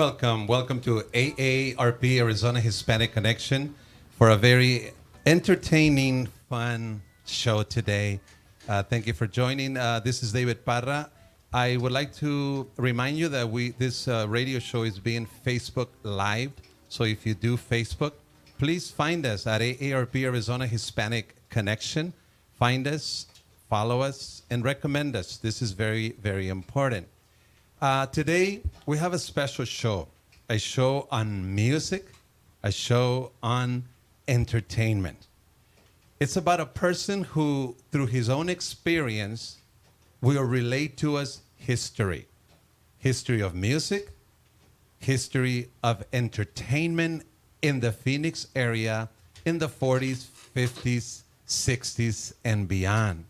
Welcome to AARP, Arizona Hispanic Connection, for a very entertaining, fun show today. Thank you for joining. This is David Parra. I would like to remind you that this radio show is being Facebook Live. So if you do Facebook, please find us at AARP, Arizona Hispanic Connection. Find us, follow us, and recommend us. This is very, very important. Today, we have a special show, a show on music, a show on entertainment. It's about a person who, through his own experience, will relate to us history. History of music, history of entertainment in the Phoenix area in the 40s, 50s, 60s, and beyond.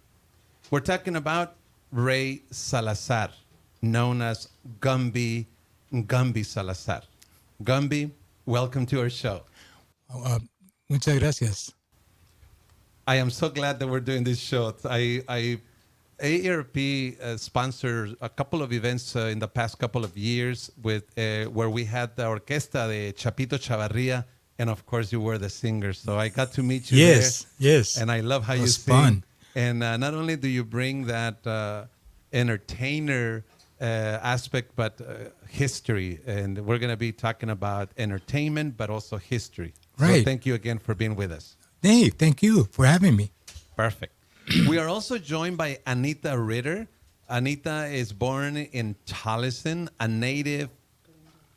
We're talking about Ray Salazar, known as Gumby Salazar. Gumby, welcome to our show. Muchas gracias. I am so glad that we're doing this show. AARP sponsored a couple of events in the past couple of years with where we had the orquesta de Chapito Chavarria, and of course you were the singer. So I got to meet you Yes, there. yes. And I love how you sing. Fun. And not only do you bring that entertainer aspect, but history. And we're going to be talking about entertainment, but also history. Right. So thank you again for being with us. Hey, thank you for having me. Perfect. We are also joined by Anita Ritter. Anita is born in Tolleson, a native.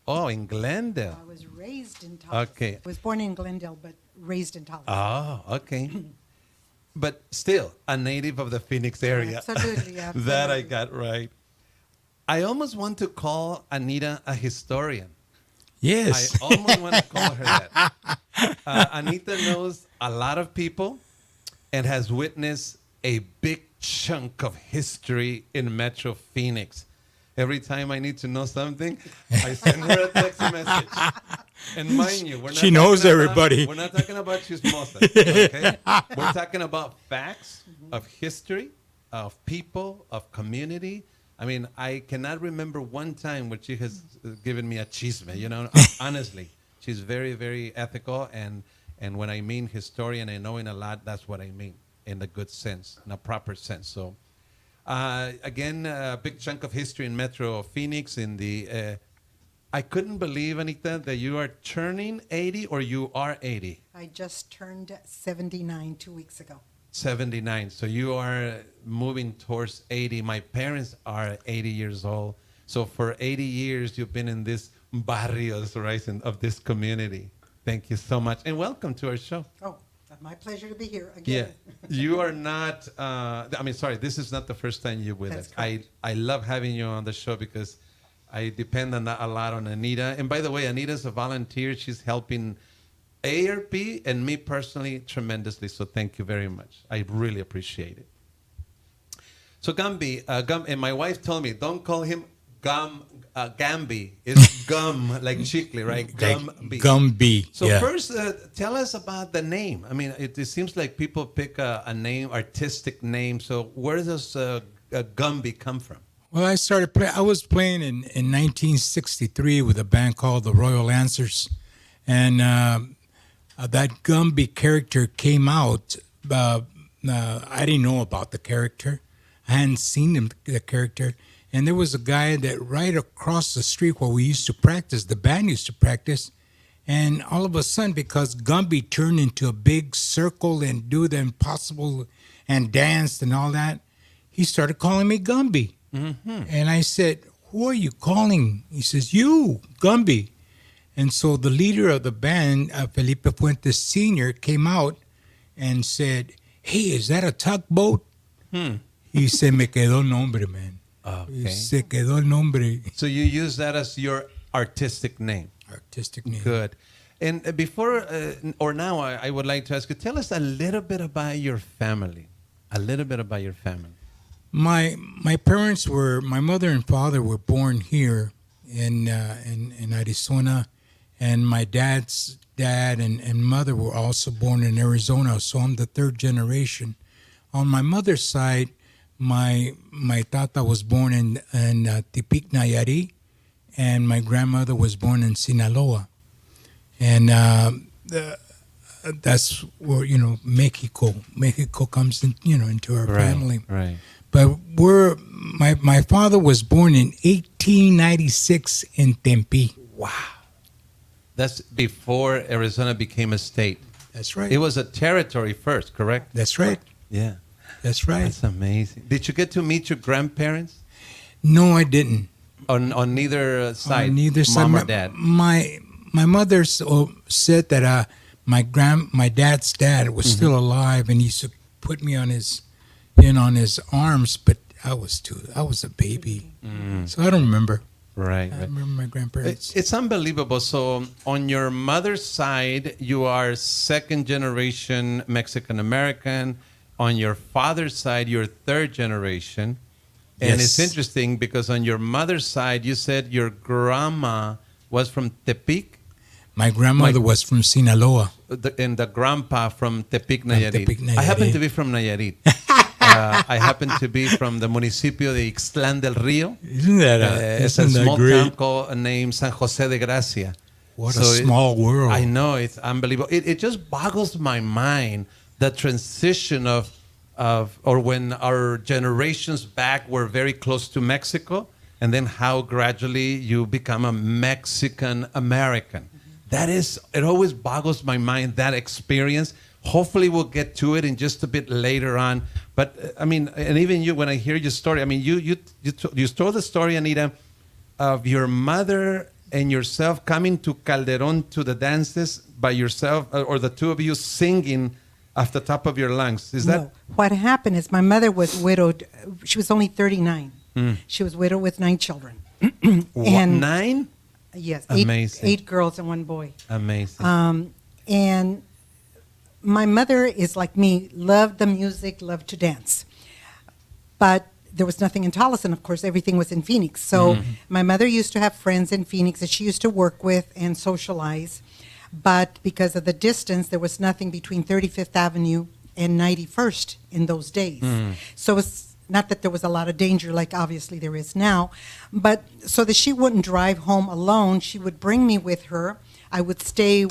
Oh, in Glendale. I was raised in Tolleson. Okay. I was born in Glendale, but raised in Tolleson. Oh, okay. But still a native of the Phoenix area. Absolutely. That I got right. I almost want to call Anita a historian. Yes. I almost want to call her that. Anita knows a lot of people and has witnessed a big chunk of history in Metro Phoenix. Every time I need to know something, I send her a text message. And mind you, she knows everybody. We're not talking about chismosas, okay? We're talking about facts of history, of people, of community. I mean, I cannot remember one time where she has given me a chisme, you know, honestly. She's very, very ethical, and when I mean historian and knowing a lot, that's what I mean in the good sense, in a proper sense. So, again, a big chunk of history in Metro Phoenix. I couldn't believe, Anita, that you are turning 80 or you are 80. I just turned 79 2 weeks ago. 79. So you are moving towards 80. My parents are 80 years old. So for 80 years, you've been in this barrios, right, of this community. Thank you so much. And welcome to our show. Oh, my pleasure to be here again. Yeah. You are not, sorry, this is not the first time you're with That's us. correct. I love having you on the show because I depend on a lot on Anita. And by the way, Anita's a volunteer. She's helping ARP and me personally tremendously. So thank you very much. I really appreciate it. So Gumby, and my wife told me, don't call him Gumby. It's gum, like chicle, right? Gumby. Gumby. So yeah. first, tell us about the name. I mean, it seems like people pick a name, artistic name. So where does Gumby come from? Well, I was playing in 1963 with a band called the Royal Lancers. And that Gumby character came out. I didn't know about the character. I hadn't seen the character. And there was a guy that right across the street where we used to practice, the band used to practice. And all of a sudden, because Gumby turned into a big circle and do the impossible and danced and all that, he started calling me Gumby. Mm-hmm. And I said, who are you calling? He says, you, Gumby. And so the leader of the band, Felipe Fuentes Sr., came out and said, hey, is that a tugboat? He said, me quedó el nombre, man. Okay. Se quedó el nombre. So you use that as your artistic name. Artistic name. Good. And before or now, I would like to ask you, tell us a little bit about your family. A little bit about your family. My parents my mother and father were born here in Arizona, and my dad's dad and mother were also born in Arizona. So I'm the third generation. On my mother's side, my tata was born in Tepic, Nayarit, and my grandmother was born in Sinaloa, and that's where Mexico comes in, into our family. Right. But my father was born in 1896 in Tempe. Wow. That's before Arizona became a state. That's right. It was a territory first, correct? That's right. Yeah. That's right. That's amazing. Did you get to meet your grandparents? No, I didn't. On neither side? On neither side. Mom or dad? My mother said that my dad's dad was still alive, and he used to put me on his arms, but I was a baby, so I don't remember. Right. I remember my grandparents. It's unbelievable. So on your mother's side, you are second generation Mexican American. On your father's side, you're third generation. And Yes. it's interesting because on your mother's side, you said your grandma was from Tepic My grandmother was from Sinaloa. and the grandpa from Tepic, Nayarit. Tepic, Nayarit. I happen to be from Nayarit. I happen to be from the municipio de Ixtlán del Río. Isn't that It's a small town named San Jose de Gracia. What a small world. I know, it's unbelievable. It just boggles my mind, the transition of when our generations back were very close to Mexico, and then how gradually you become a Mexican American. It always boggles my mind, that experience. Hopefully we'll get to it in just a bit later on. But I mean, and even you, when I hear your story, I mean, you told the story, Anita, of your mother and yourself coming to Calderon to the dances by yourself, or the two of you singing off the top of your lungs. Is that? No. What happened is my mother was widowed. She was only 39. She was widowed with 9 children. What, 9? Yes, Amazing. 8 girls and 1 boy. Amazing. And my mother is like me, loved the music, loved to dance. But there was nothing in Tolleson, of course, everything was in Phoenix. So my mother used to have friends in Phoenix that she used to work with and socialize. But because of the distance, there was nothing between 35th Avenue and 91st in those days. So it's not that there was a lot of danger like obviously there is now, but so that she wouldn't drive home alone, she would bring me with her. I would stay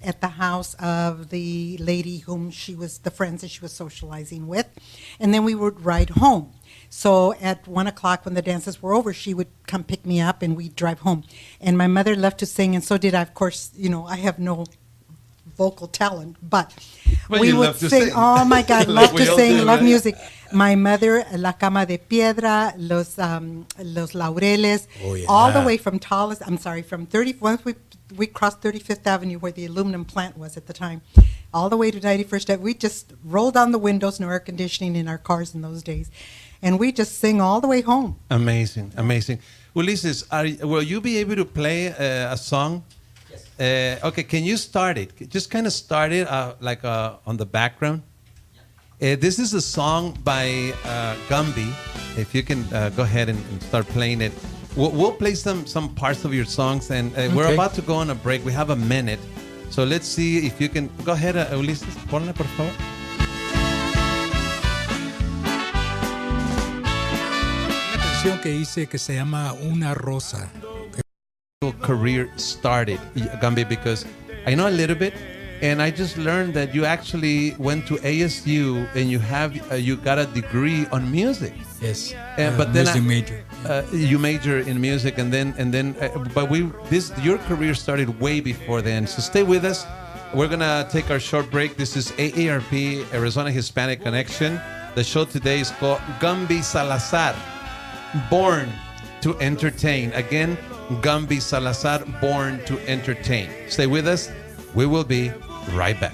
at the house of the lady the friends that she was socializing with, and then we would ride home. So at 1 o'clock when the dances were over, she would come pick me up and we'd drive home. And my mother loved to sing, and so did I. Of course, I have no vocal talent, but we would sing. Oh my God, love to sing, love music. My mother, La Cama de Piedra, Los Laureles, all the way from from 30. Once we crossed 35th Avenue where the aluminum plant was at the time, all the way to 91st Avenue. We just rolled down the windows, no air conditioning in our cars in those days, and we just sing all the way home. Amazing. Ulises, will you be able to play a song? Yes. Okay, can you start it? Just kind of start it on the background. This is a song by Gumby. If you can go ahead and start playing it. We'll play some parts of your songs, and we're about to go on a break. We have a minute. So let's see if you can. Go ahead, Ulises. Ponla, por favor. Una canción que hice que se llama Una Rosa. Career started, Gumby, because I know a little bit, and I just learned that you actually went to ASU and you got a degree on music. Yes, But then music major. You major in music, but your career started way before then. So stay with us. We're gonna take our short break. This is AARP, Arizona Hispanic Connection. The show today is called Gumbi Salazar, Born to Entertain. Again, Gumbi Salazar, Born to Entertain. Stay with us. We will be right back.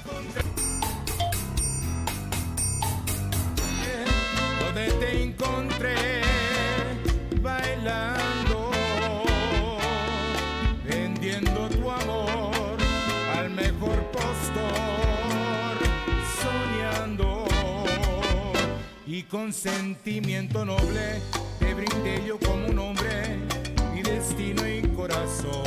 Donde te encontré bailando, vendiendo tu amor al mejor postor, soñando y con sentimiento noble te brindé yo como un hombre mi destino y corazón.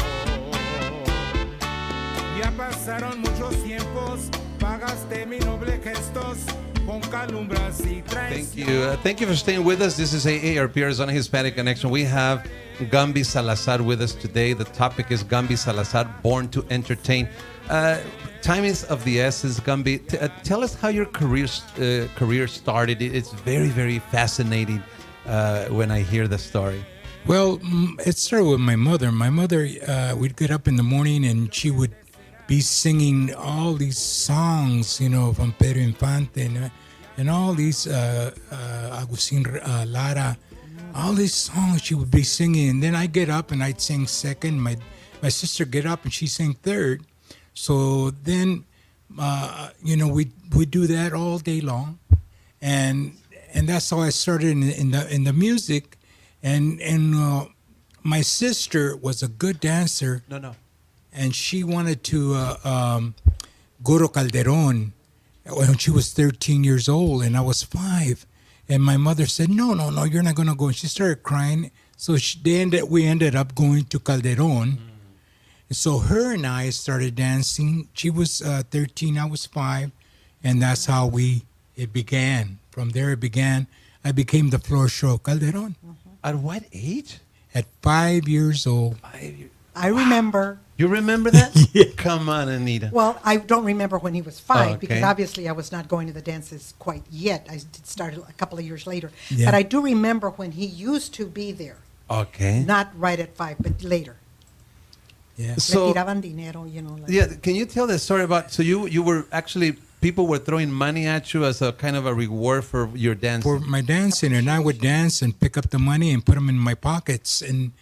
Ya pasaron muchos tiempos, pagaste mis nobles gestos con calumbras y Thank traición. you. Thank you for staying with us. This is AARP Arizona Hispanic Connection. We have Gumby Salazar with us today. The topic is Gumby Salazar, Born to Entertain. Time is of the essence, Gumby. Tell us how your career started. It's very, very fascinating when I hear the story. Well, it started with my mother. My mother, we'd get up in the morning and she would be singing all these songs, from Pedro Infante and all these Agustin Lara, all these songs she would be singing. And then I'd get up and I'd sing second. My sister get up and she sang third. So then, we'd do that all day long, and that's how I started in the music, and my sister was a good dancer. No. And she wanted to go to Calderon when she was 13 years old, and I was 5. And my mother said, no, you're not going to go. And she started crying. So we ended up going to Calderon. So her and I started dancing. She was 13, I was 5, and that's how it began. From there it began. I became the floor show of Calderon. At what age? At 5 years old. 5 years. I remember. You remember that? Yeah. Come on, Anita. Well, I don't remember when he was 5 okay. because obviously I was not going to the dances quite yet. I started a couple of years later. Yeah. But I do remember when he used to be there. Okay. Not right at 5, but later. Yeah. So, Le tiraban dinero, like yeah, can you tell the story about, so you were actually, people were throwing money at you as a kind of a reward for your dance? For my dancing, and I would dance and pick up the money and put them in my pockets. And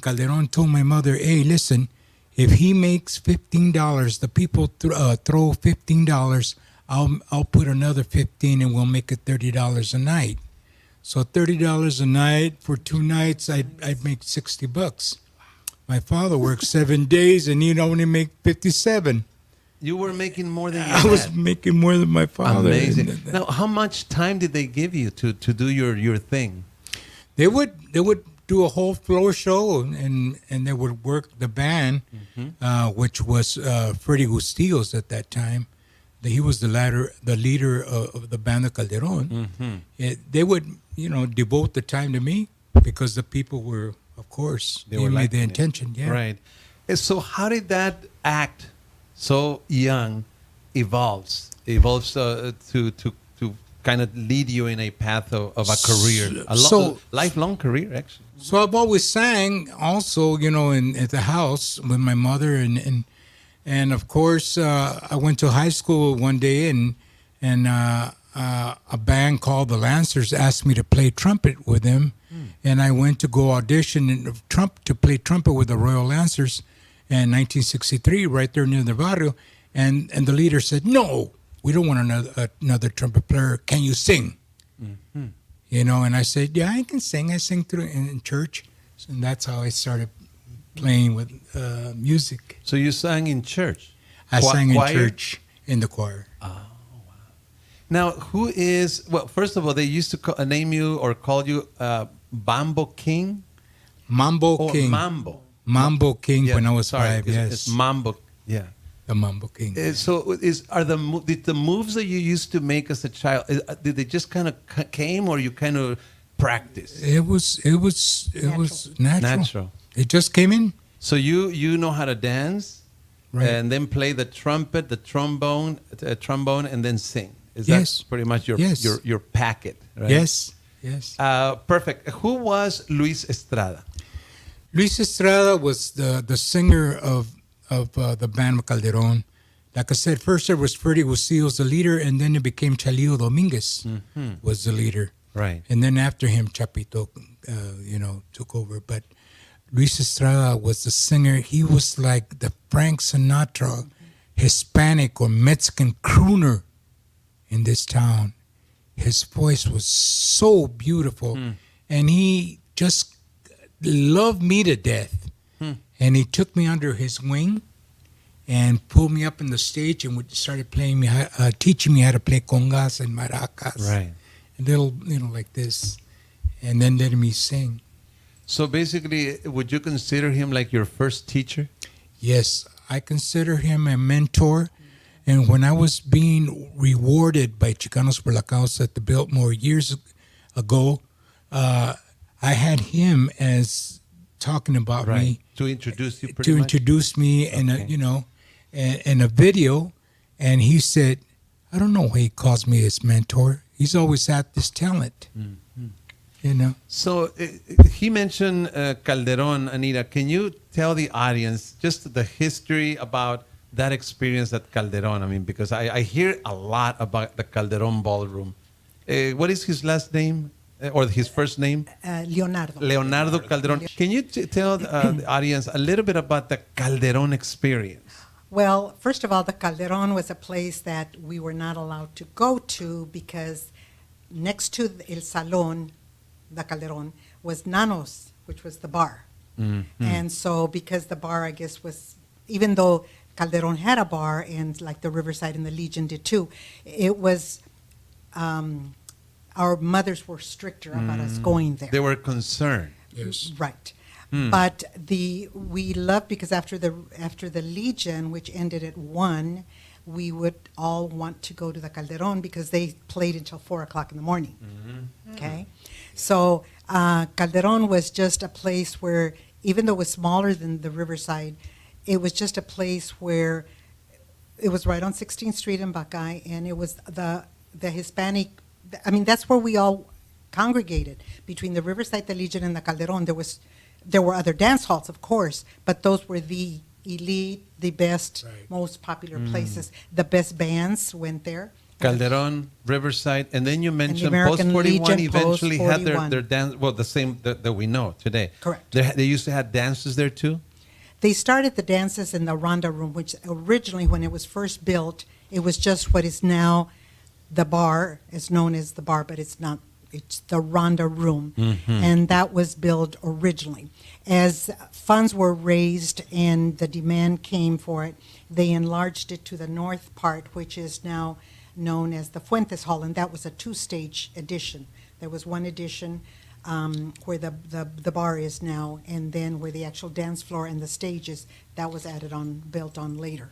Calderon told my mother, hey, listen, if he makes $15, the people throw $15, I'll put another 15 and we'll make it $30 a night. So $30 a night for 2 nights, I'd make $60. My father worked 7 days and he'd only make 57. You were making more than your I was dad. making more than my father. Amazing. Now, how much time did they give you to do your thing? They would do a whole floor show, and they would work the band, which was Freddie Gustillos at that time. He was the leader of the band of Calderon. They would, devote the time to me because the people were, of course, They gave were me the liking it. intention. Yeah. Right. So how did that act, so young, evolves to kind of lead you in a path of a career, a lifelong career, actually? So I've always sang also, at the house with my mother, and of course I went to high school one day, and a band called the Lancers asked me to play trumpet with them, and I went to go audition to play trumpet with the Royal Lancers in 1963, right there near the barrio, and the leader said, no, we don't want another trumpet player. Can you sing? And I said, yeah, I can sing. I sing through in church. And that's how I started playing with music. So you sang in church? I sang in choir? church in the choir. Now, first of all, they used to name you or call you Bambo King? Mambo King. Mambo. Mambo King Yeah, when I was sorry, 5, yes. It's Mambo, yeah. The Mambo King. So did the moves that you used to make as a child, did they just kind of came, or you kind of practiced? It was natural. It just came in. So you know how to dance, Right. and then play the trumpet, the trombone, and then sing. Is Yes. that pretty much Yes. your packet? Right? Yes. Perfect. Who was Luis Estrada? Luis Estrada was the singer of the band of Calderon. Like I said, first there was Freddie Gustillos, the leader, and then it became Chalillo Dominguez was the leader. Right. And then after him, Chapito, took over. But Luis Estrada was the singer. He was like the Frank Sinatra, Hispanic or Mexican crooner in this town. His voice was so beautiful, and he just loved me to death. And he took me under his wing and pulled me up in the stage and started playing me, teaching me how to play congas and maracas. Right. A little, like this, and then letting me sing. So basically, would you consider him like your first teacher? Yes, I consider him a mentor, And when I was being rewarded by Chicanos por la Causa at the Biltmore years ago, I had him as talking about me To introduce you to introduce me in a in a video, and he said, I don't know why he calls me his mentor. He's always had this talent, you know. So he mentioned Calderon, Anita. Can you tell the audience just the history about that experience at Calderon? I mean, because I hear a lot about the Calderon Ballroom. What is his last name or his first name? Leonardo. Leonardo Calderon. Can you tell the audience a little bit about the Calderon experience? Well, first of all, the Calderon was a place that we were not allowed to go to because next to El Salón, the Calderon, was Nanos, which was the bar. And so because the bar, I guess, was, even though Calderon had a bar and like the Riverside and the Legion did too, it was, our mothers were stricter about us going there. They were concerned. Yes. Right. But we loved because after the Legion, which ended at 1, we would all want to go to the Calderon because they played until 4 o'clock in the morning. Okay, so Calderon was just a place where, even though it was smaller than the Riverside, it was just a place where it was right on 16th Street in Bacay, and it was the Hispanic. I mean, that's where we all congregated between the Riverside, the Legion, and the Calderon. There were other dance halls, of course, but those were the elite, the best, most popular places. The best bands went there. Calderon, Riverside, and then you mentioned Post American 41 Legion, eventually Post had 41. their dance, well, the same that we know today. Correct. They used to have dances there too? They started the dances in the Ronda Room, which originally, when it was first built, it was just what is now the bar, is known as the bar, but it's not. It's the Ronda Room, and that was built originally. As funds were raised and the demand came for it, they enlarged it to the north part, which is now known as the Fuentes Hall, and that was a 2-stage addition. There was one addition where the bar is now, and then where the actual dance floor and the stage is, that was built on later.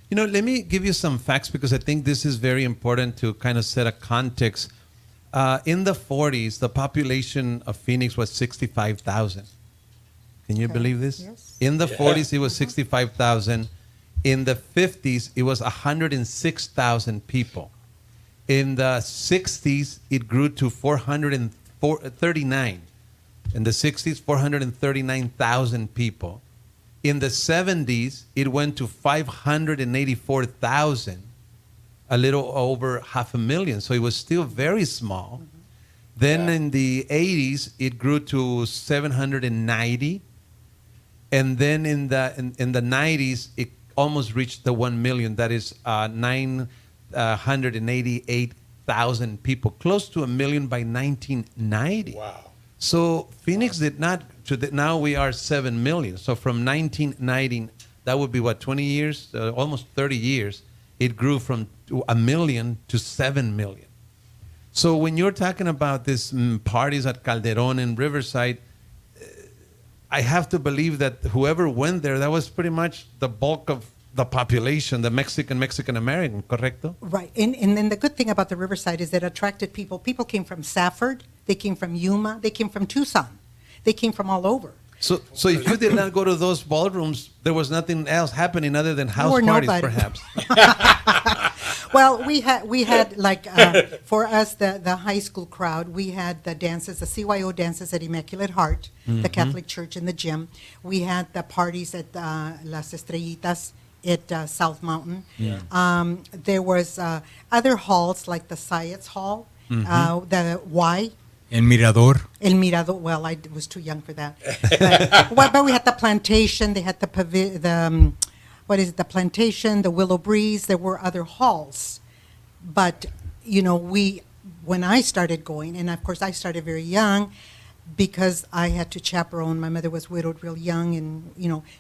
You know, let me give you some facts because I think this is very important to kind of set a context. In the 40s, the population of Phoenix was 65,000. Can you believe this? Yes. In the 40s, it was 65,000. In the 50s, it was 106,000 people. In the 60s, it grew to 439. In the 60s, 439,000 people. In the 70s, it went to 584,000. A little over 500,000, so it was still very small. Then in the 80s, it grew to 790, and then in the 90s, it almost reached the 1 million. That is 988,000 people, close to 1 million by 1990. Wow. So Phoenix did not. Now we are 7 million. So from 1990, that would be what, 20 years, almost 30 years. It grew from 1 million to 7 million. So when you're talking about these parties at Calderon and Riverside, I have to believe that whoever went there, that was pretty much the bulk of the population, the Mexican-American, correcto? Right. And then the good thing about the Riverside is that it attracted people. People came from Safford, they came from Yuma, they came from Tucson. They came from all over. So if you did not go to those ballrooms, there was nothing else happening other than house Or parties, nobody. perhaps. Well, we had like for us the high school crowd, we had the dances, the CYO dances at Immaculate Heart, the Catholic Church in the gym. We had the parties at Las Estrellitas at South Mountain. There was other halls like the Syeds Hall, the Y. El Mirador. El Mirador. Well, I was too young for that. But we had the Plantation. They had the the Plantation, the Willow Breeze. There were other halls, but when I started going, and of course I started very young, because I had to chaperone. My mother was widowed real young, and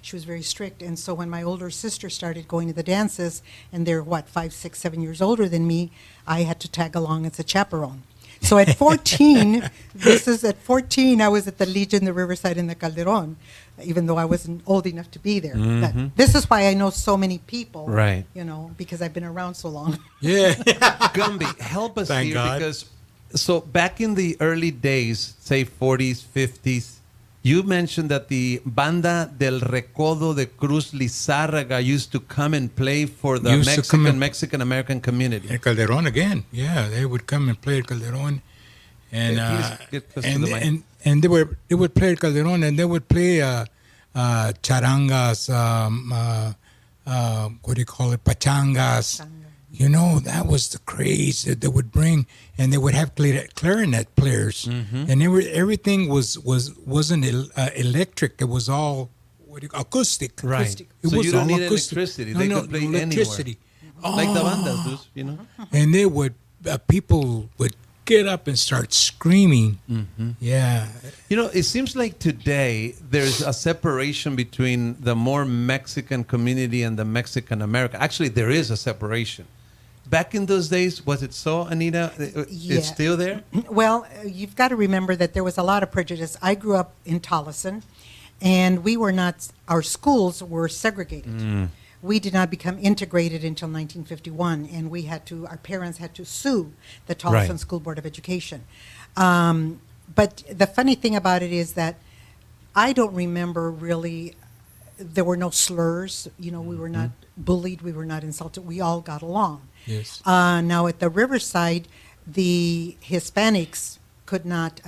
she was very strict. And so when my older sister started going to the dances, and they're 5, 6, 7 years older than me, I had to tag along as a chaperone. So at 14, at 14, I was at the Legion, the Riverside, and the Calderon, even though I wasn't old enough to be there. This is why I know so many people, Right. Because I've been around so long. Yeah. Gumby, help us Thank here God. because so back in the early days, say 40s, 50s, you mentioned that the Banda del Recodo de Cruz Lizárraga used to come and play for the Used to come and- Mexican-American community. And Calderon again. Yeah, they would come and play at Calderon. And Yeah, please get close to the mic. and they would play at Calderon, and they would play charangas, what do you call it, pachangas. That was the craze that they would bring, and they would have clarinet players, and everything wasn't electric. It was all acoustic. Right. Acoustic. It So was you don't all need acoustic. electricity. They could play electricity. Like the bandas, do. And they would people would get up and start screaming. Yeah. It seems like today there's a separation between the more Mexican community and the Mexican American. Actually, there is a separation. Back in those days, was it so, Anita? Yeah. It's still there? Well, you've got to remember that there was a lot of prejudice. I grew up in Tolleson, and our schools were segregated. We did not become integrated until 1951, and our parents had to sue the Tolleson Right. School Board of Education. But the funny thing about it is that I don't remember really, there were no slurs. We were not bullied, we were not insulted. We all got along. Yes. Now at the Riverside, the Hispanics could not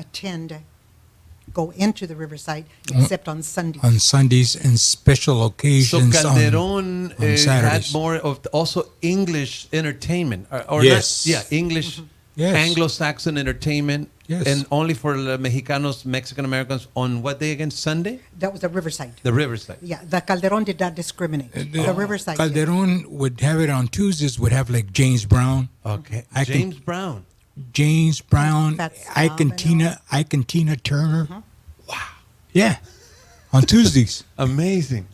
go into the Riverside except on Sundays. On Sundays and special So occasions. Calderon on had Saturdays. more of also English entertainment. Or Yes. Not, English, Yes. Anglo-Saxon entertainment. Yes. And only for the Mexicanos, Mexican-Americans on what day again? Sunday? That was the Riverside. The Riverside. Yeah, the Calderon did not discriminate. The Riverside. did. Calderon would have it on Tuesdays, would have like James Brown. Okay. James Brown. Ike and Tina Turner. Wow. Yeah. On Tuesdays. Amazing.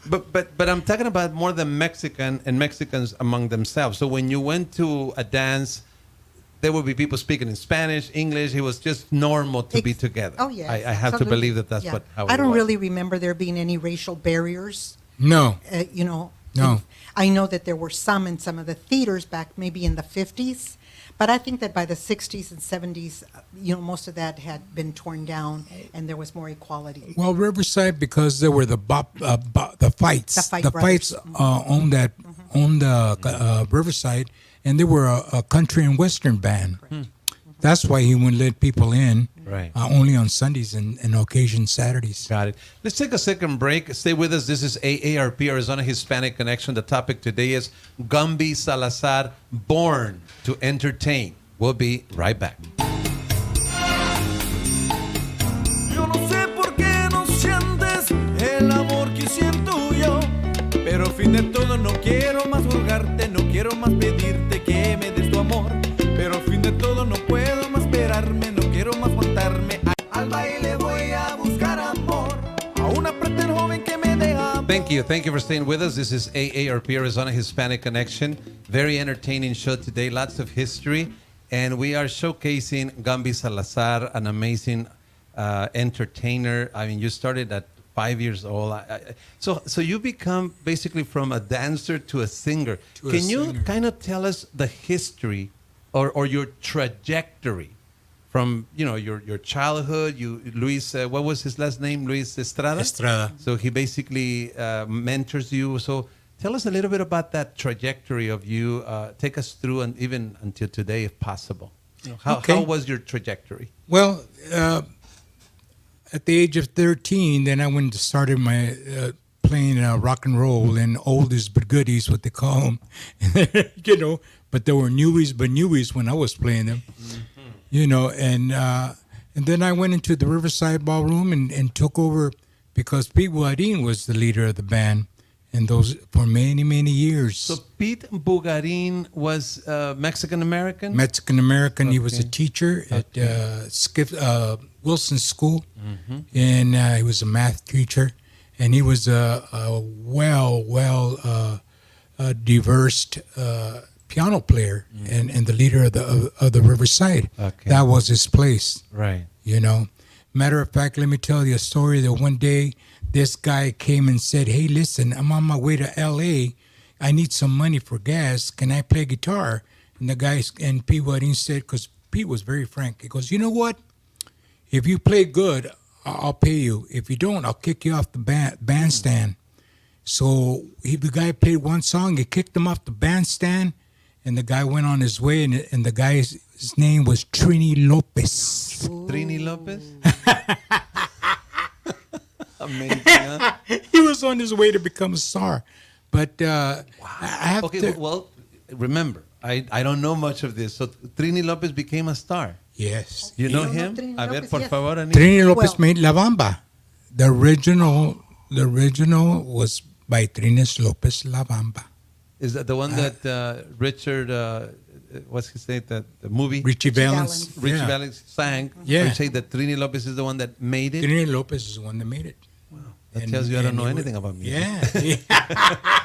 But I'm talking about more than Mexican and Mexicans among themselves. So when you went to a dance, there would be people speaking in Spanish, English. It was just normal to be together. Oh, yes. I have to absolutely. believe that that's Yeah. how it I don't was. really remember there being any racial barriers. No. No. I know that there were some in some of the theaters back maybe in the 50s, but I think that by the 60s and 70s, most of that had been torn down and there was more equality. Well, Riverside, because there were the fights. The Fight the Brothers. fights on the Riverside, and they were a country and western band. That's why he wouldn't let people in. Right. Only on Sundays and occasion Saturdays. Got it. Let's take a second break. Stay with us. This is AARP, Arizona Hispanic Connection. The topic today is Gumbi Salazar, Born to Entertain. We'll be right back. Yo no sé por qué no sientes el amor que siento yo, pero fin de todo no quiero más rogarte, no quiero más pedirte que me des tu amor, pero fin de todo no puedo más esperarme, no quiero más aguantarme. Al baile voy a buscar amor, a una pretén joven que me deja amor. Thank you. Thank you for staying with us. This is AARP, Arizona Hispanic Connection. Very entertaining show today. Lots of history. And we are showcasing Gumbi Salazar, an amazing entertainer. I mean, you started at 5 years old. So you become basically from a dancer to a singer. Can you kind of tell us the history or your trajectory from your childhood? Luis, what was his last name? Luis Estrada. Estrada. So he basically mentors you. So tell us a little bit about that trajectory of you. Take us through and even until today, if possible. How was your trajectory? Well, at the age of 13, then I went and started my playing rock and roll and oldies but goodies, what they call them. But there were newies when I was playing them. And then I went into the Riverside Ballroom and took over because Pete Guarin was the leader of the band, and those for many, many years. So Pete Bugarin was Mexican American. Mexican American. He was a Okay. teacher at Wilson School, and he was a math teacher, and he was a diverse piano player and the leader of the Riverside. Okay. That was his place. Right. You know, matter of fact, let me tell you a story that one day this guy came and said, "Hey, listen, I'm on my way to L.A. I need some money for gas. Can I play guitar?" And the guy and Pete Wadding said, because Pete was very frank, he goes, "You know what? If you play good, I'll pay you. If you don't, I'll kick you off the bandstand." So the guy played one song, he kicked him off the bandstand, and the guy went on his way, and the guy's his name was Trini Lopez. Trini Lopez? Amazing, huh? He was on his way to become a star. But I have Okay, to... well, remember, I don't know much of this. So Trini Lopez became a star. Yes. You know You know him? Trini A ver, Lopez, por yes. favor, Anita. Trini Lopez Well- made La Bamba. The original was by Trini Lopez, La Bamba. Is that the one that Richard, what's his name, the movie? Richie Valens. Valens. Richie yeah. Valens sang. Yeah. You say that Trini Lopez is the one that made it? Trini Lopez is the one that made it. That tells you I don't know he anything about music. Yeah.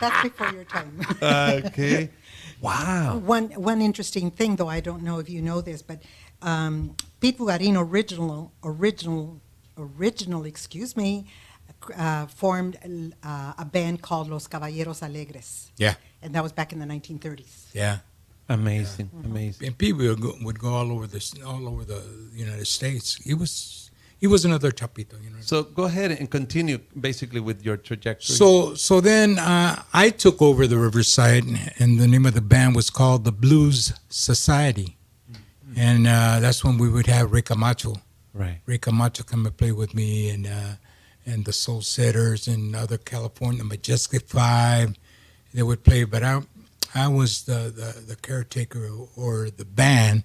That's before your time. Okay. Wow. One interesting thing, though I don't know if you know this, but Pete Bugarin original, formed a band called Los Caballeros Alegres, Yeah. and that was back in the 1930s. Yeah. Amazing. Amazing. And people would go all over the United States. He was another chapito, you know. So go ahead and continue basically with your trajectory. So then I took over the Riverside, and the name of the band was called the Blues Society, and that's when we would have Ray Camacho. Right. Ray Camacho come and play with me, and the Soul Setters and other California, Majestic Five, they would play. But I was the caretaker or the band,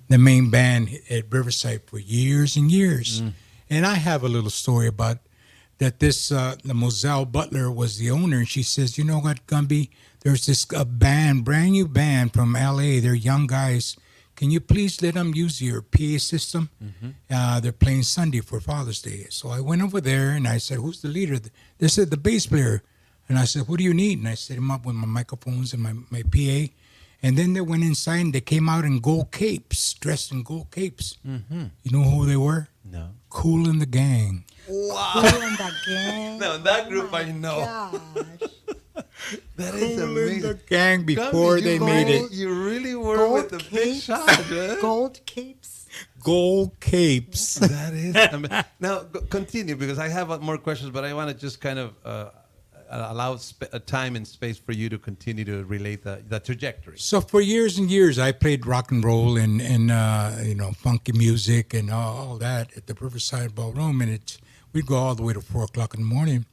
the main band at Riverside for years and years. And I have a little story about that. This the Moselle Butler was the owner, and she says, "You know what, Gumby? There's this brand new band from L.A. They're young guys. Can you please let them use your PA system? They're playing Sunday for Father's Day." So I went over there and I said, "Who's the leader?" They said, "The bass player." And I said, "What do you need?" And I set him up with my microphones and my PA. And then they went inside and they came out in gold capes, dressed in gold capes. You know who they were? No. Cool in the Gang. Wow. That gang. No, that group I know. Gosh. That is Cool in amazing. the Gang before Gumby, they made it. You really were with the big shot, man. Gold capes. Gold capes. That is now continue, because I have more questions, but I want to just kind of allow time and space for you to continue to relate the trajectory. So for years and years, I played rock and roll and funky music and all that at the Riverside Ballroom, and we'd go all the way to 4:00 in the morning.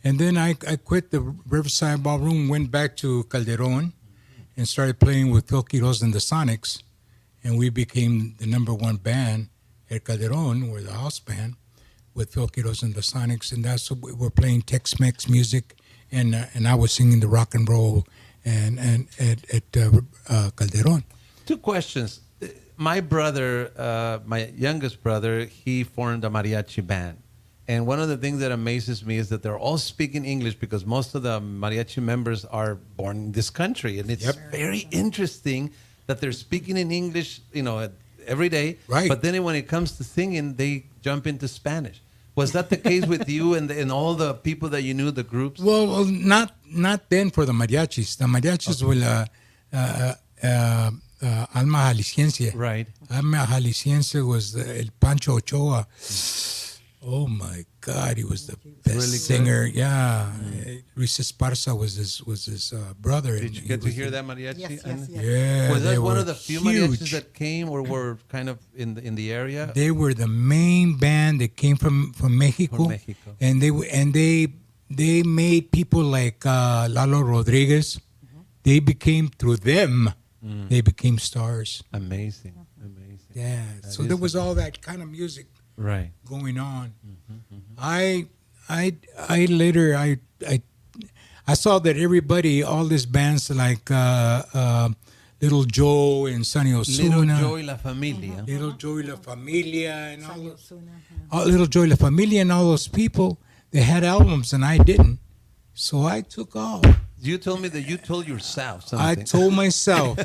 And then I quit the Riverside Ballroom, went back to Calderon, and started playing with Phil Quiroz and the Sonics, and we became the #1 band at Calderon. We're the house band with Phil Quiroz and the Sonics, and that's what we're playing Tex-Mex music, and I was singing the rock and roll and at Calderon. Two questions. My brother, my youngest brother, he formed a mariachi band. And one of the things that amazes me is that they're all speaking English, because most of the mariachi members are born in this country. And it's very interesting that they're speaking in English, every day. Right. But then when it comes to singing, they jump into Spanish. Was that the case with you and all the people that you knew, the groups? Well, not then for the mariachis. The mariachis were Alma Jalisciense. Right. Alma Jalisciense was El Pancho Ochoa. Oh my God, he was the best Really good? singer. Yeah, Luis Esparza was his brother. Did and you he get to was hear the- that mariachi? Yes, Anna? yes, yes. Yeah, Was they that one were of the few huge. mariachis that came or were kind of in the area? They were the main band that came from Mexico, From Mexico. and they made people like Lalo Rodriguez. They became through them. They became stars. Amazing. Yeah. That So is there was all that kind of music Right. going on. I later I saw that everybody, all these bands like Little Joe and Sonny Osuna, Little Joy La Familia. Little Joey La Familia, and all Sonny those, Osuna, Little Joey La Familia, and all those people, they had albums and I didn't. So I took off. You told me that you told yourself I something. told myself,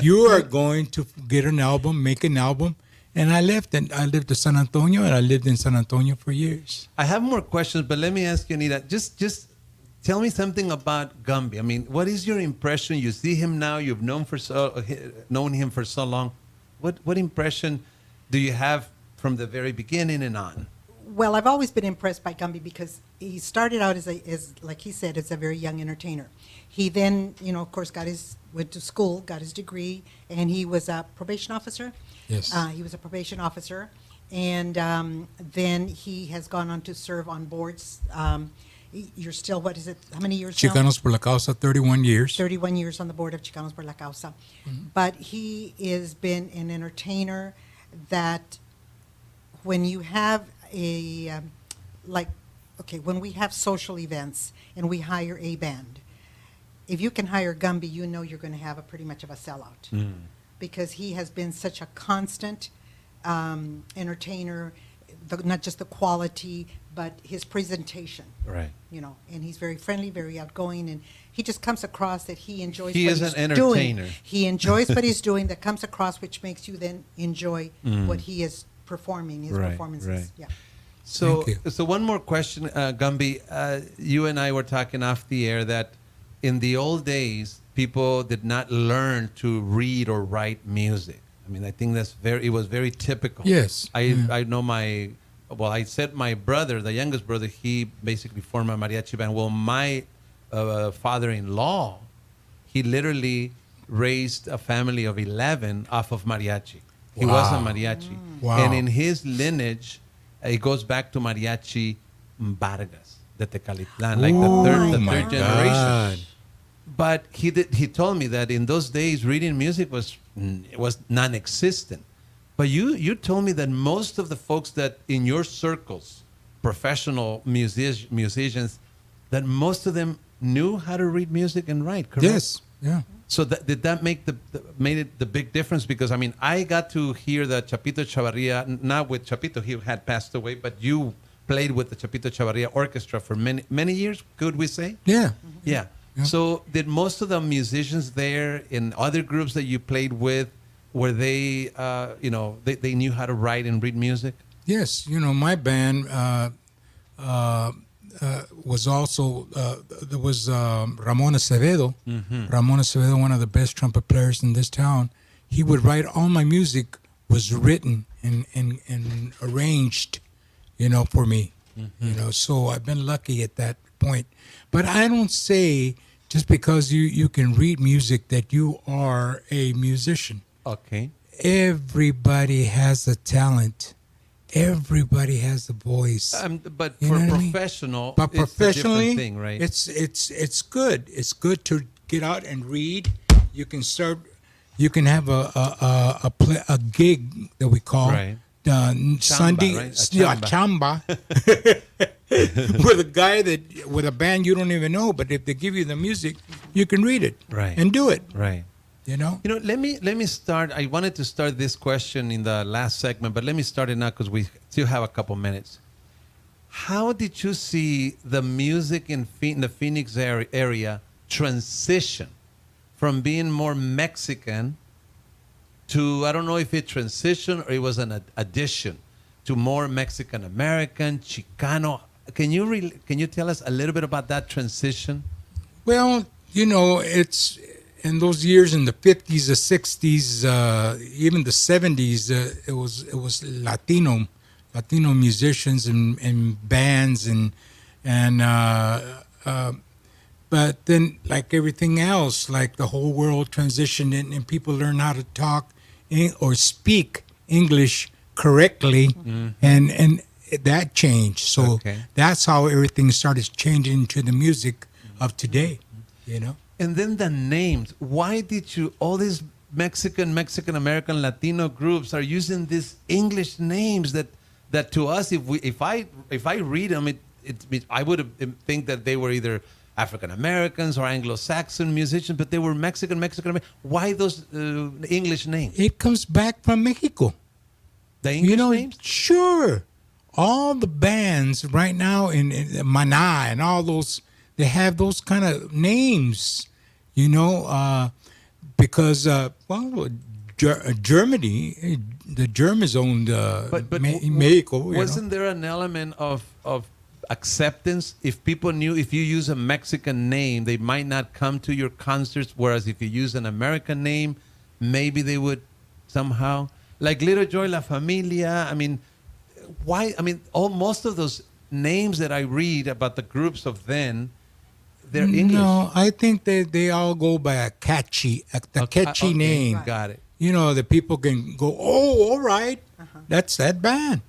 you are going to get an album, make an album. And I left, and I lived in San Antonio, and I lived in San Antonio for years. I have more questions, but let me ask you, Anita, just tell me something about Gumby. I mean, what is your impression? You see him now, you've known him for so long. What impression do you have from the very beginning and on? Well, I've always been impressed by Gumby because he started out as like he said, as a very young entertainer. He then, of course, went to school, got his degree, and he was a probation officer. Yes. He was a probation officer, and then he has gone on to serve on boards. You're still, what is it, how many years now? Chicanos por la Causa, 31 years. 31 years on the board of Chicanos por la Causa. But he has been an entertainer that when you have when we have social events and we hire a band, if you can hire Gumby, you know you're going to have pretty much of a sellout. Because he has been such a constant entertainer, not just the quality, but his presentation. Right. And he's very friendly, very outgoing, and he just comes across that he enjoys He what is he's an entertainer. doing. He enjoys what he's doing, that comes across, which makes you then enjoy what he is performing, his Right, performances. right. Yeah. So, Thank you. so one more question, Gumby. You and I were talking off the air that in the old days, people did not learn to read or write music. I mean, I think it was very typical. Yes. I know I said my brother, the youngest brother, he basically formed a mariachi band. Well, my father-in-law, he literally raised a family of 11 off of mariachi. He was a Wow. mariachi. Wow. And in his lineage, it goes back to mariachi Vargas, de Tecalitlan, like the my third generation. God. But he told me that in those days, reading music was non-existent. But you told me that most of the folks that in your circles, professional musicians, that most of them knew how to read music and write, correct? Yes. Yeah. So did that made it the big difference? Because I mean, I got to hear the Chapito Chavarria, not with Chapito, he had passed away, but you played with the Chapito Chavarria Orchestra for many years, could we say? Yeah. Yeah. Yeah. So did most of the musicians there in other groups that you played with, were they, they knew how to write and read music? Yes. My band was also, there was Ramon Acevedo. Ramon Acevedo, one of the best trumpet players in this town. He would write, all my music was written and arranged, for me. So I've been lucky at that point. But I don't say just because you can read music that you are a musician. Okay. Everybody has a talent. Everybody has a voice. But You for know what I mean? professional, But it's a professionally, different thing, right? it's good. It's good to get out and read. You can start. You can have a gig that we call Right. Sunday, right? A chamba, with a guy with a band you don't even know. But if they give you the music, you can read it Right. and do it. Right. Let me start. I wanted to start this question in the last segment, but let me start it now because we still have a couple minutes. How did you see the music in the Phoenix area transition from being more Mexican to, I don't know if it transitioned or it was an addition to more Mexican American, Chicano? Can you tell us a little bit about that transition? Well, it's in those years in the 50s, the 60s, even the 70s. It was Latino musicians and bands but then, like everything else, like the whole world transitioned and people learn how to talk or speak English correctly, and that changed. So that's how everything started changing to the music of today, And then the names. Why did all these Mexican American, Latino groups are using these English names that to us, if I read them, I would think that they were either African Americans or Anglo-Saxon musicians, but they were Mexican American. Why those English names? It comes back from Mexico. The English names? Sure. All the bands right now in Maná and all those they have those kind of names, because Germany, the Germans owned Mexico. Wasn't there an element of acceptance? If people knew if you use a Mexican name, they might not come to your concerts, whereas if you use an American name, maybe they would somehow. Like Little Joy, La Familia. I mean, why? I mean, most of those names that I read about the groups of then, they're English. No, I think they all go by a catchy name. Got it. The people can go, oh, all right, that's that band,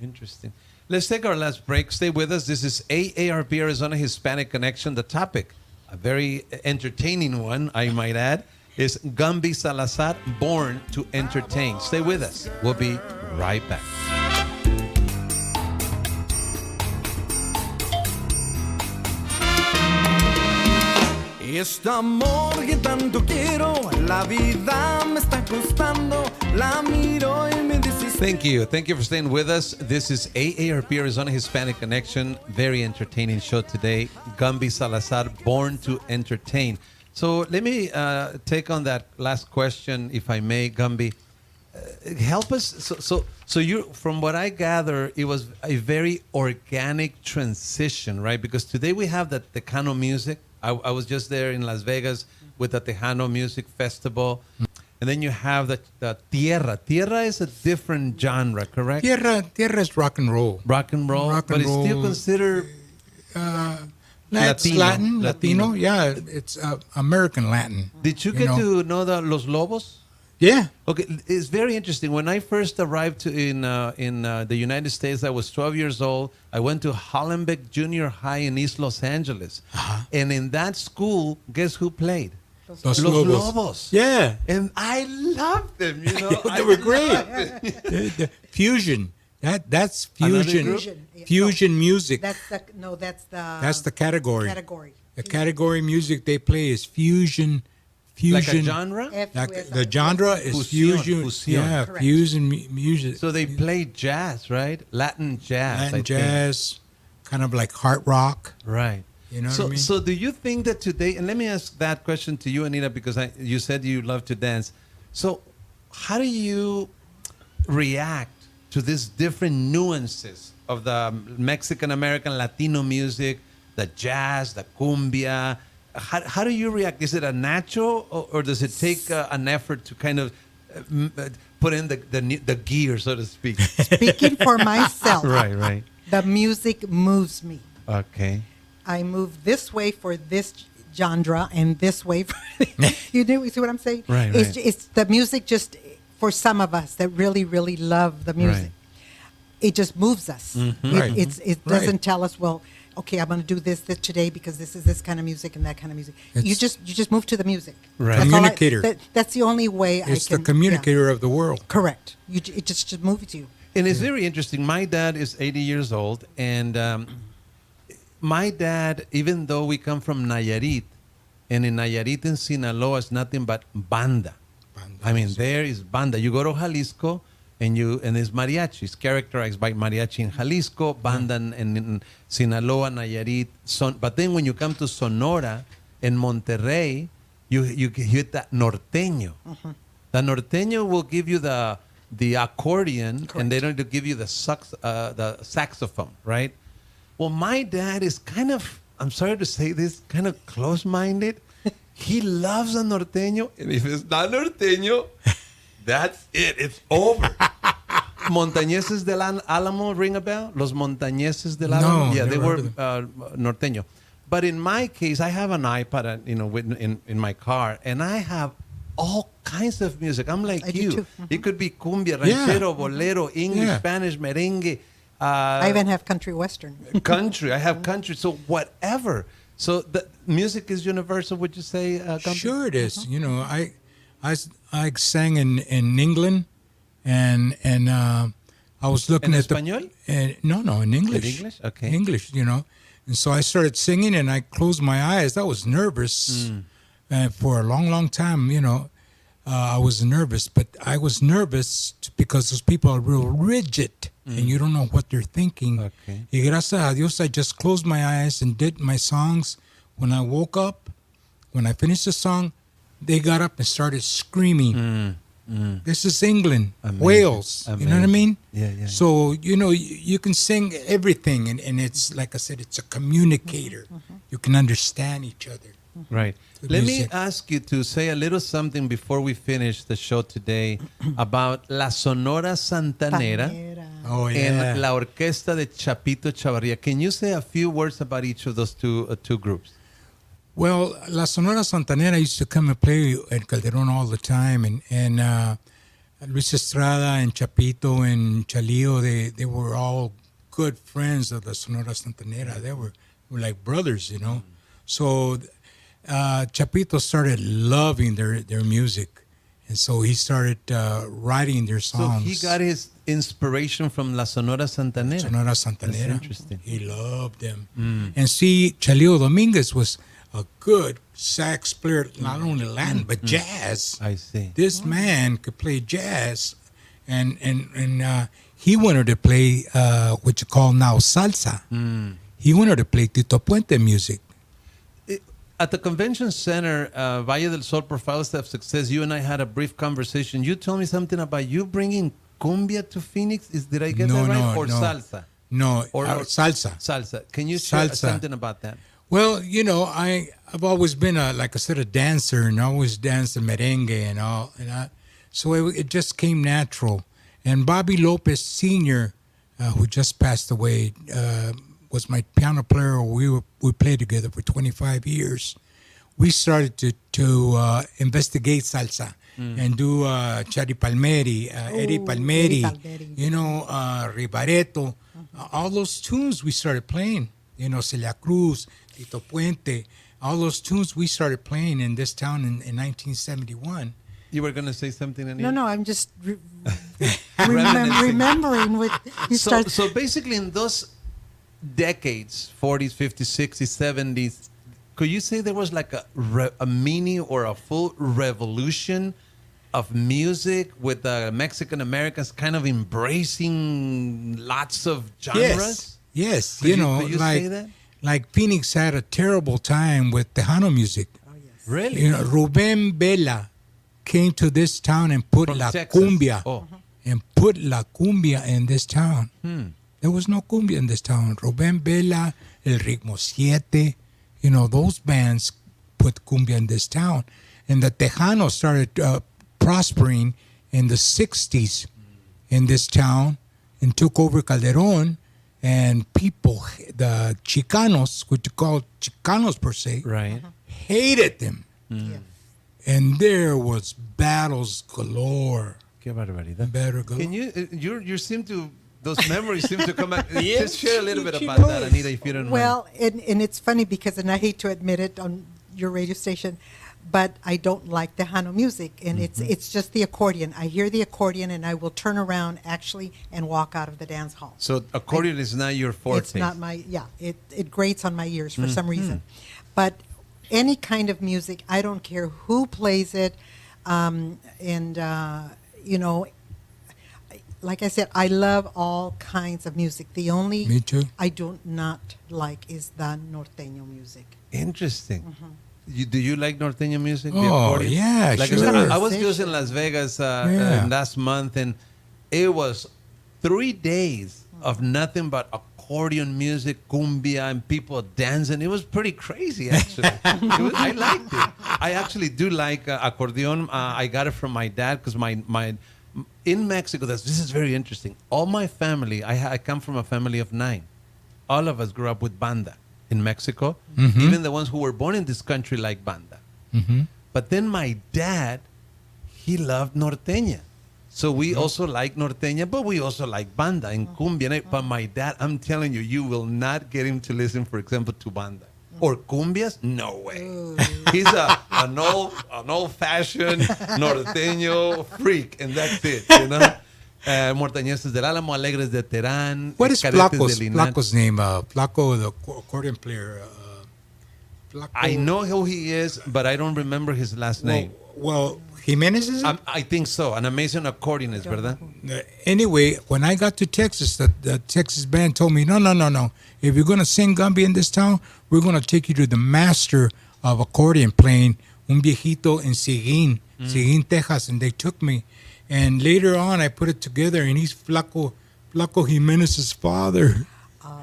Interesting. Let's take our last break. Stay with us. This is AARP Arizona Hispanic Connection. The topic, a very entertaining one, I might add, is Gumbi Salazar, Born to Entertain. Stay with us. We'll be right back. Este amor que tanto quiero, la vida me está costando, la miro y me dice. Thank you. Thank you for staying with us. This is AARP Arizona Hispanic Connection. Very entertaining show today. Gumbi Salazar, Born to Entertain. So let me take on that last question, if I may, Gumby. Help us. So you, from what I gather, it was a very organic transition, right? Because today we have the Tejano music. I was just there in Las Vegas with the Tejano Music Festival. And then you have the Tierra. Tierra is a different genre, correct? Tierra is rock and roll. Rock and roll, but it's still considered Latino. Yeah, it's American Latin. Did you get to know Los Lobos? Yeah. Okay, it's very interesting. When I first arrived in the United States, I was 12 years old. I went to Hollenbeck Junior High in East Los Angeles. And in that school, guess who played? Los Lobos. Yeah. And I loved them, They were great. The fusion. That's fusion. Fusion music. That's the category. Category. The category music they play is fusion. Like a genre? The genre is fusion. Yeah, correct. Fusion music. So they play jazz, right? Latin jazz. Latin jazz, kind of like hard rock. Right. You know what I mean? So do you think that today, and let me ask that question to you, Anita, because you said you love to dance. So how do you react to these different nuances of the Mexican-American Latino music, the jazz, the cumbia? How do you react? Is it a natural, or does it take an effort to kind of put in the gear, so to speak? Speaking for myself, Right. the music moves me. Okay. I move this way for this genre and this way for you see what I'm saying? Right. It's the music just for some of us that really, really love the music. Right. It just moves us. Right. It doesn't tell us, well, okay, I'm going to do this today because this is this kind of music and that kind of music. You just move to the music. Right. That's Communicator. That's the only way It's I can. the communicator of the world. Correct. It just moves you. And it's very interesting. My dad is 80 years old, and my dad, even though we come from Nayarit, and in Nayarit and Sinaloa is nothing but banda. I mean, there is banda. You go to Jalisco, and it's mariachi. It's characterized by mariachi in Jalisco, banda in Sinaloa, Nayarit. But then when you come to Sonora and Monterrey, you hit that norteño. The norteño will give you the accordion, Correct. and they don't give you the saxophone, right? Well, my dad is kind of, I'm sorry to say this, kind of close-minded. He loves the norteño, and if it's not norteño, that's it. It's over. Montañeses del Álamo ring a bell? Los Montañeses del Álamo? No, Yeah, they never were heard norteño. But in my case, I have an iPad, in my car, and I have all kinds of music. I'm like I do you. too. It could be cumbia, ranchero, bolero, English, Yeah. Spanish, merengue. I even have country western. Country. I have country. So whatever. So the music is universal, would you say, Gumby? Sure it is. I sang in England, and I was looking ¿En at español? No, in English. In English? Okay. English, And so I started singing, and I closed my eyes. I was nervous for a long, long time, I was nervous, but I was nervous because those people are real rigid and you don't know what they're thinking. Okay. Y gracias a Dios, I just closed my eyes and did my songs. When I woke up, when I finished the song, they got up and started screaming. This is England, Amazing. Wales. You know what I mean? Yeah. So, you can sing everything. And it's, like I said, it's a communicator. You can understand each other. Right. The Let music. me ask you to say a little something before we finish the show today about La Sonora Santanera Oh, yeah. and La Orquesta de Chapito Chavarria. Can you say a few words about each of those two groups? Well, La Sonora Santanera used to come and play at Calderon all the time, and Luis Estrada and Chapito and Chalio, they were all good friends of the Sonora Santanera. They were like brothers, So Chapito started loving their music, and so he started writing their songs. So he got his inspiration from La Sonora Santanera. Sonora Santanera. That's interesting. He loved them. And see, Chalio Dominguez was a good sax player, not only Latin, but jazz. I see. This man could play jazz, and he wanted to play what you call now salsa. He wanted to play Tito Puente music. At the convention center, Valle del Sol Profiles of Success, you and I had a brief conversation. You told me something about you bringing cumbia to Phoenix. Did I get that right? Or salsa? No, Or salsa. Salsa. Can you share Salsa. something about that? Well, I've always been like I said, a dancer, and I always danced the merengue and all, so it just came natural. And Bobby Lopez Sr., who just passed away, was my piano player. We played together for 25 years. We started to investigate salsa and do Chari Palmieri, Eddie Palmieri, Ribareto, all those tunes we started playing. Celia Cruz, Tito Puente, all those tunes we started playing in this town in 1971. You were going to say something, Anita? No, I'm just Reminiscing. remembering what you started. So basically in those decades, 40s, 50s, 60s, 70s, could you say there was like a mini or a full revolution of music with the Mexican Americans kind of embracing lots of genres? Yes. Could you say that? Like Phoenix had a terrible time with Tejano music. Oh, yes. Really? Ruben Vela came to this town and put From la Texas. cumbia. Oh. And put la cumbia in this town. There was no cumbia in this town. Ruben Vela, El Ritmo Siete, those bands put cumbia in this town. And the Tejanos started prospering in the 60s in this town and took over Calderon. And people, the Chicanos, which you call Chicanos per se, Right. hated them. Yes. And there was battles galore. Qué barbaridad. Battle galore. Can you seem to, those memories seem to come back. Yes, Just share a little bit she about that, knows. Anita, if you don't mind. Well, and it's funny because, and I hate to admit it on your radio station, but I don't like Tejano music, and it's just the accordion. I hear the accordion, and I will turn around actually and walk out of the dance hall. So accordion is not your forte. It's not my it grates on my ears for some reason, but any kind of music, I don't care who plays it, like I said, I love all kinds of music. The only Me too. I do not like is the norteño music. Interesting. Do you like norteño music? The Oh, accordion? yeah, Like sure. I said, I was just in Las Vegas last month, and it was 3 days of nothing but accordion music, cumbia, and people dancing. It was pretty crazy, actually. I liked it. I actually do like accordion. I got it from my dad because my in Mexico, this is very interesting. All my family, I come from a family of 9. All of us grew up with banda in Mexico. Even the ones who were born in this country like banda. But then my dad, he loved norteña. So we also like norteña, but we also like banda and cumbia. But my dad, I'm telling you, you will not get him to listen, for example, to banda. Or cumbias? No way. He's an old-fashioned norteño freak, and that's it, Mortañeses del Álamo, Alegres de Terán. What is Cadetes de Linares. Flaco's name? Flaco, the accordion player. Flaco. I know who he is, but I don't remember his last name. Well, Jimenez, is it? I think so. An amazing accordionist, ¿verdad? Anyway, when I got to Texas, the Texas band told me, no. If you're going to sing Gumby in this town, we're going to take you to the master of accordion playing, un viejito in Seguin, Texas. And they took me. And later on, I put it together, and he's Flaco Jimenez's father.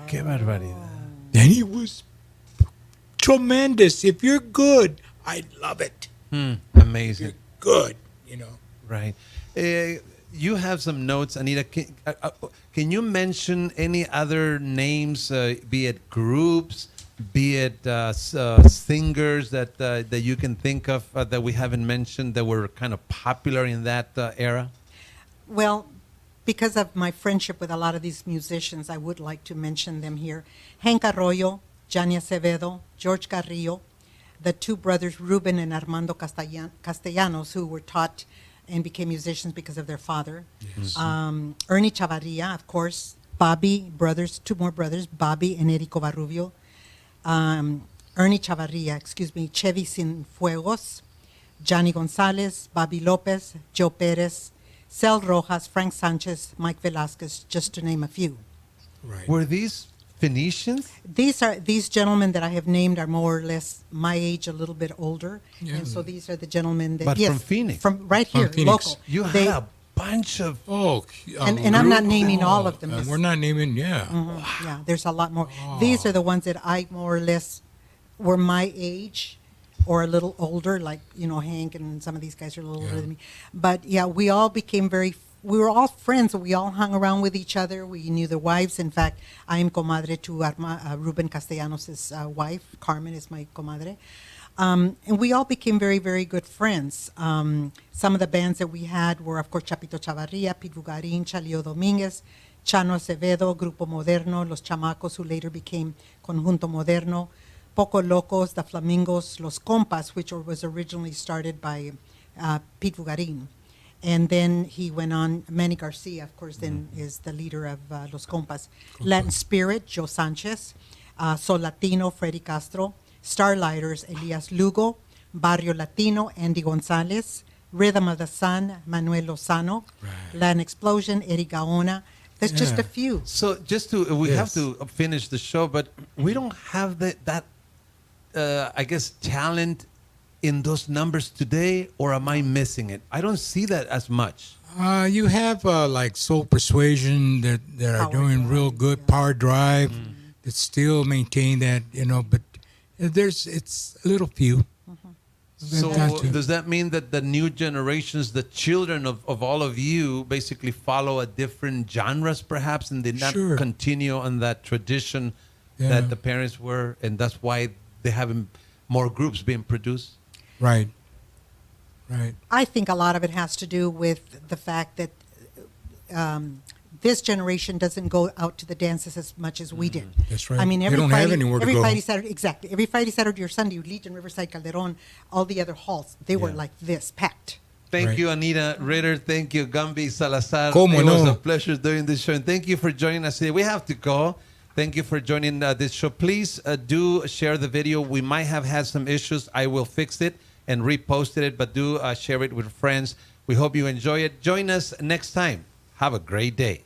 Qué barbaridad. And he was tremendous. If you're good, I love it. Amazing. Good, Right. You have some notes, Anita. Can you mention any other names, be it groups, be it singers that you can think of that we haven't mentioned that were kind of popular in that era? Well, because of my friendship with a lot of these musicians, I would like to mention them here. Hank Arroyo, Johnny Acevedo, George Carrillo, the two brothers, Ruben and Armando Castellanos, who were taught and became musicians because of their father. Yes. Ernie Chavarria, of course, Bobby, brothers, two more brothers, Bobby and Erico Barrubio. Ernie Chavarria, Chevy Cienfuegos, Johnny Gonzalez, Bobby Lopez, Joe Perez, Cel Rojas, Frank Sanchez, Mike Velasquez, just to name a few. Right. Were these Phoenicians? These gentlemen that I have named are more or less my age, a little bit older, and so these are the gentlemen that But from Phoenix? from right here, From Phoenix. local. You They- had a bunch of... and I'm not naming all of them. We're not naming, Yeah, there's a lot more. These are the ones that I more or less were my age or a little older, like, Hank and some of these guys are a little older than me. But yeah, we all became we were all friends. We all hung around with each other. We knew the wives. In fact, I am comadre to Ruben Castellanos' wife. Carmen is my comadre. And we all became very, very good friends. Some of the bands that we had were, of course, Chapito Chavarria, Pete Bugarin, Chalio Dominguez, Chano Acevedo, Grupo Moderno, Los Chamacos, who later became Conjunto Moderno, Poco Locos, The Flamingos, Los Compas, which was originally started by Pete Bugarin. And then he went on, Manny Garcia, of course, then is the leader of Los Compas. Latin Spirit, Joe Sanchez. Sol Latino, Freddy Castro. Starlighters, Elias Lugo. Barrio Latino, Andy Gonzalez. Rhythm of the Sun, Manuel Lozano. Right. Latin Explosion, Eddie Gaona. That's just a few. So we have to finish the show, but we don't have that I guess, talent in those numbers today, or am I missing it? I don't see that as much. You have like Soul Persuasion that are Power doing Drive, real good. yeah. Power Drive that still maintain that, but it's a little few. So Not too. does that mean that the new generations, the children of all of you, basically follow a different genres perhaps, and did not Sure. continue on that tradition Yeah. that the parents were, and that's why they have more groups being produced? Right. I think a lot of it has to do with the fact that this generation doesn't go out to the dances as much as we did. That's right. I mean, They every don't Friday, have anywhere to every go. Friday, Saturday, exactly. Every Friday, Saturday, or Sunday, Legion, Riverside, Calderon, all the other halls, they were Yeah. like this, packed. Thank Right. you, Anita Ritter. Thank you, Gumby Salazar. Como it was no. a pleasure doing this show. And thank you for joining us today. We have to go. Thank you for joining this show. Please do share the video. We might have had some issues. I will fix it and repost it, but do share it with friends. We hope you enjoy it. Join us next time. Have a great day.